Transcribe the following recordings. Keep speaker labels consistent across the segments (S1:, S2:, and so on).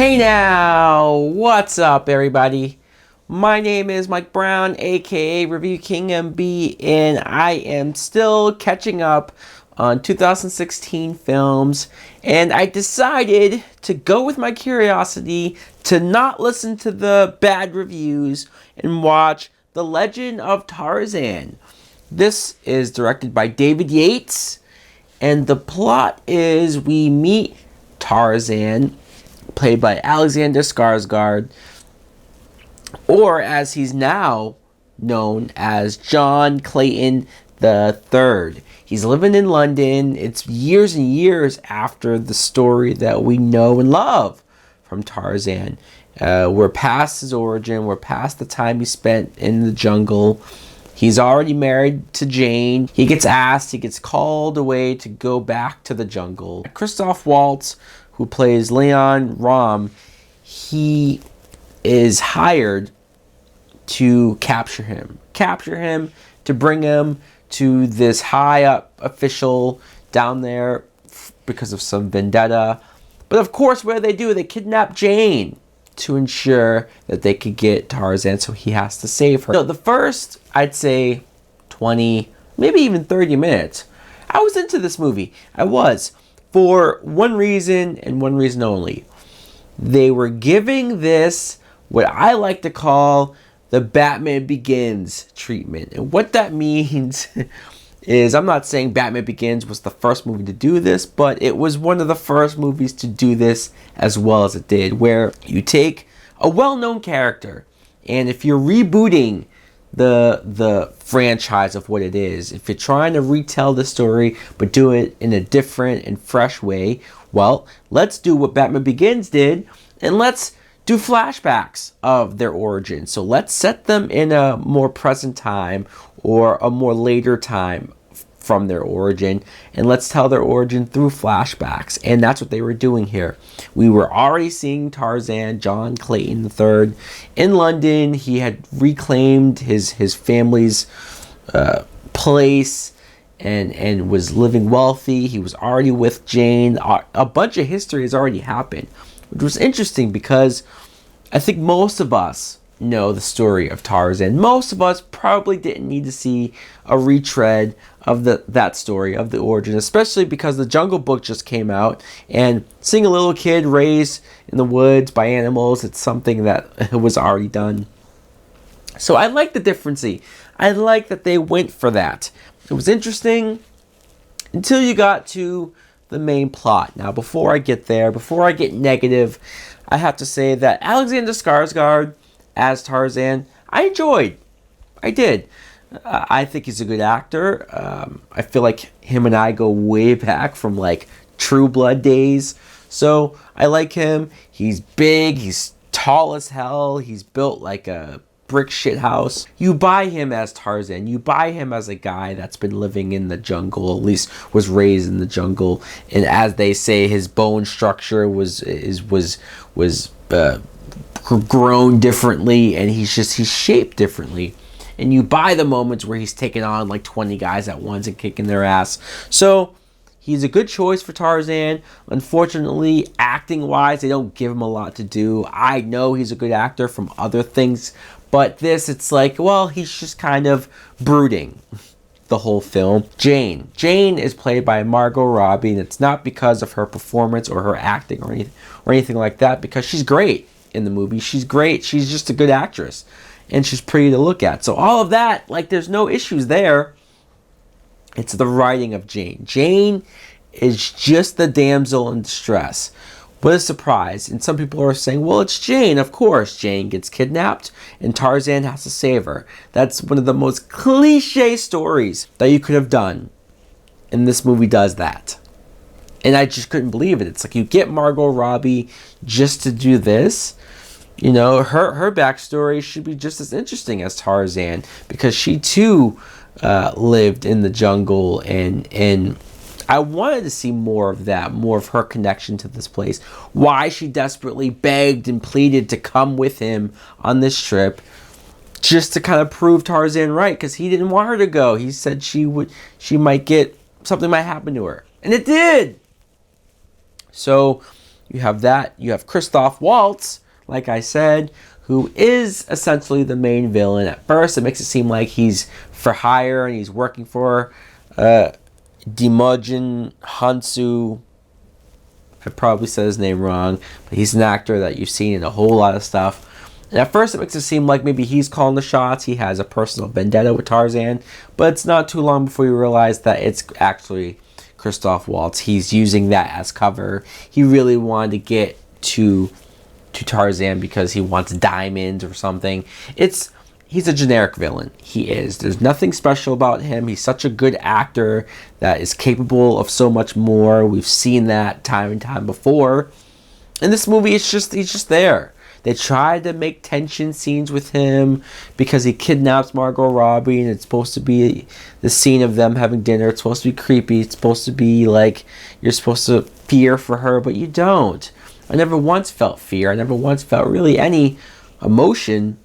S1: Hey now, what's up everybody? My name is Mike Brown, aka ReviewKingMB, and I am still catching up on 2016 films, and I decided to go with my curiosity to not listen to the bad reviews and watch The Legend of Tarzan. This is directed by David Yates, and the plot is we meet Tarzan, played by Alexander Skarsgård, or as he's now known as John Clayton III. He's living in London. It's years and years after the story that we know and love from Tarzan. We're past his origin. We're past the time he spent in the jungle. He's already married to Jane. He gets called away to go back to the jungle. Christoph Waltz, who plays Leon Rom, he is hired to capture him to bring him to this high up official down there because of some vendetta. But of course, what do? They kidnap Jane to ensure that they could get Tarzan, so he has to save her. So the first, I'd say 20, maybe even 30 minutes, I was into this movie. I was, for one reason and one reason only. They were giving this what I like to call the Batman Begins treatment. And what that means is, I'm not saying Batman Begins was the first movie to do this, but it was one of the first movies to do this as well as it did, where you take a well-known character, and if you're rebooting the franchise of what it is, if you're trying to retell the story but do it in a different and fresh way, well, let's do what Batman Begins did, and let's do flashbacks of their origin. So let's set them in a more present time or a more later time from their origin, and let's tell their origin through flashbacks. And that's what they were doing here. We were already seeing Tarzan, John Clayton III, in London. He had reclaimed his family's place and was living wealthy. He was already with Jane. A bunch of history has already happened, which was interesting because I think most of us know the story of Tarzan. Most of us probably didn't need to see a retread of that story, of the origin, especially because the Jungle Book just came out, and seeing a little kid raised in the woods by animals, it's something that was already done. So I like the difference. I like that they went for that. It was interesting until you got to the main plot. Now, before I get there, before I get negative, I have to say that Alexander Skarsgård as Tarzan, I enjoyed. I did. I think he's a good actor. I feel like him and I go way back from like True Blood days. So I like him. He's big. He's tall as hell. He's built like a brick shit house. You buy him as Tarzan. You buy him as a guy that's been living in the jungle, at least was raised in the jungle, and as they say, his bone structure was grown differently, and he's shaped differently. And you buy the moments where he's taking on like 20 guys at once and kicking their ass. So he's a good choice for Tarzan. Unfortunately, acting wise, they don't give him a lot to do. I know he's a good actor from other things, but this, it's like, well, he's just kind of brooding the whole film. Jane is played by Margot Robbie, and it's not because of her performance or her acting or anything like that, because she's great in the movie. She's great. She's just a good actress, and she's pretty to look at. So all of that, like, there's no issues there. It's the writing of Jane. Jane is just the damsel in distress. What a surprise. And some people are saying, well, it's Jane. Of course, Jane gets kidnapped and Tarzan has to save her. That's one of the most cliche stories that you could have done. And this movie does that. And I just couldn't believe it. It's like, you get Margot Robbie just to do this. You know, her backstory should be just as interesting as Tarzan, because she too lived in the jungle, and I wanted to see more of that, more of her connection to this place. Why she desperately begged and pleaded to come with him on this trip, just to kind of prove Tarzan right, because he didn't want her to go. He said something might happen to her, and it did. So You have that. You have Christoph Waltz, like I said, who is essentially the main villain. At first, it makes it seem like he's for hire and he's working for Dimogen Hansu. I probably said his name wrong, but he's an actor that you've seen in a whole lot of stuff. And at first, it makes it seem like maybe he's calling the shots. He has a personal vendetta with Tarzan, but it's not too long before you realize that it's actually Christoph Waltz. He's using that as cover. He really wanted to get to Tarzan because he wants diamonds or something. He's a generic villain. He is. There's nothing special about him. He's such a good actor that is capable of so much more. We've seen that time and time before. In this movie, he's just there. They tried to make tension scenes with him because he kidnaps Margot Robbie, and it's supposed to be the scene of them having dinner. It's supposed to be creepy. It's supposed to be like you're supposed to fear for her, but you don't. I never once felt fear. I never once felt really any emotion.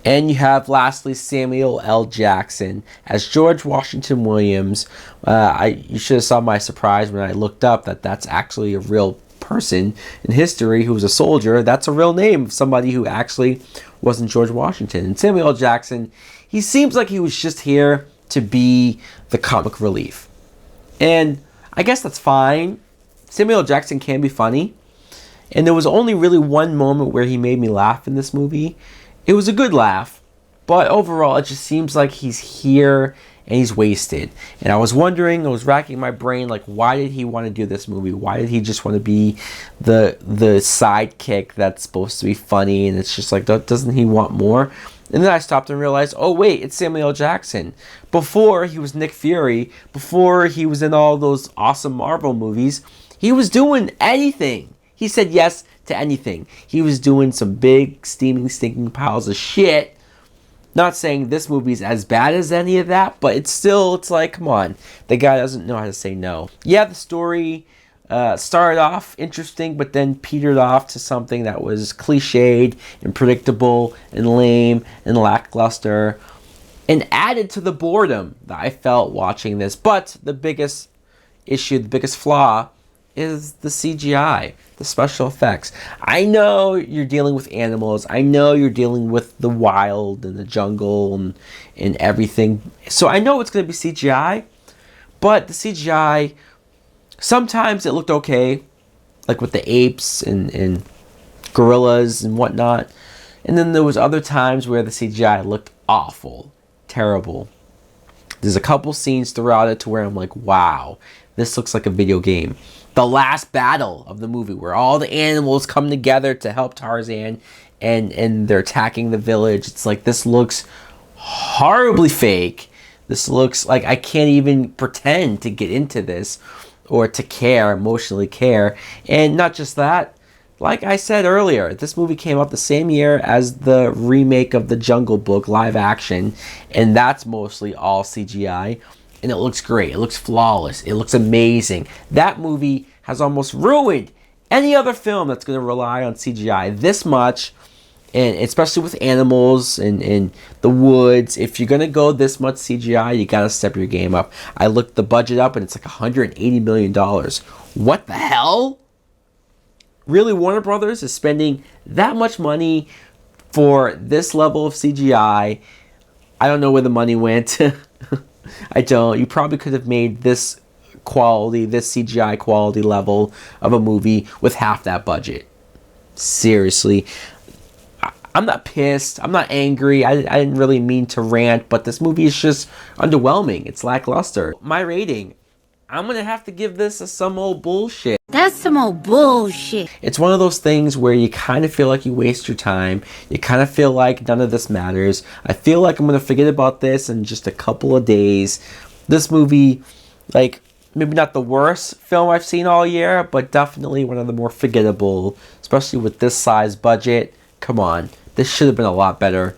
S1: And you have, lastly, Samuel L. Jackson as George Washington Williams. You should have saw my surprise when I looked up that that's actually a real person in history who was a soldier. That's a real name of somebody who actually wasn't George Washington. And Samuel L. Jackson, he seems like he was just here to be the comic relief. And I guess that's fine. Samuel L. Jackson can be funny. And there was only really one moment where he made me laugh in this movie. It was a good laugh, but overall it just seems like he's here and he's wasted. And I was racking my brain, like, why did he want to do this movie? Why did he just want to be the sidekick that's supposed to be funny? And it's just like, doesn't he want more? And then I stopped and realized, oh wait, it's Samuel L. Jackson. Before he was Nick Fury, before he was in all those awesome Marvel movies, he was doing anything. He said yes to anything. He was doing some big, steaming, stinking piles of shit. Not saying this movie's as bad as any of that, but it's like, come on. The guy doesn't know how to say no. Yeah, the story started off interesting, but then petered off to something that was cliched and predictable and lame and lackluster and added to the boredom that I felt watching this. But the biggest issue, the biggest flaw is the CGI, the special effects. I know you're dealing with animals. I know you're dealing with the wild and the jungle and everything. So I know it's going to be CGI, but the CGI, sometimes it looked okay, like with the apes and gorillas and whatnot. And then there was other times where the CGI looked awful, terrible. There's a couple scenes throughout it to where I'm like, wow, this looks like a video game. The last battle of the movie where all the animals come together to help Tarzan and they're attacking the village. It's like, this looks horribly fake. This looks like I can't even pretend to get into this or to care, emotionally care. And not just that, like I said earlier, this movie came out the same year as the remake of The Jungle Book live action, and that's mostly all CGI. And it looks great. It looks flawless. It looks amazing. That movie has almost ruined any other film that's going to rely on CGI this much, and especially with animals and the woods. If you're going to go this much CGI, you got to step your game up. I looked the budget up, and it's like $180 million. What the hell? Really, Warner Brothers is spending that much money for this level of CGI? I don't know where the money went. I don't. You probably could have made this quality, this CGI quality level of a movie with half that budget. Seriously. I'm not pissed. I'm not angry. I didn't really mean to rant, but this movie is just underwhelming. It's lackluster. My rating, I'm going to have to give this some old bullshit.
S2: That's some old bullshit.
S1: It's one of those things where you kind of feel like you waste your time. You kind of feel like none of this matters. I feel like I'm going to forget about this in just a couple of days. This movie, like, maybe not the worst film I've seen all year, but definitely one of the more forgettable, especially with this size budget. Come on. This should have been a lot better.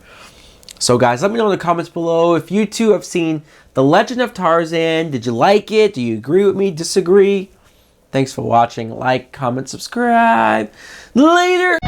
S1: So guys, let me know in the comments below if you too have seen The Legend of Tarzan. Did you like it? Do you agree with me? Disagree? Thanks for watching. Like, comment, subscribe. Later!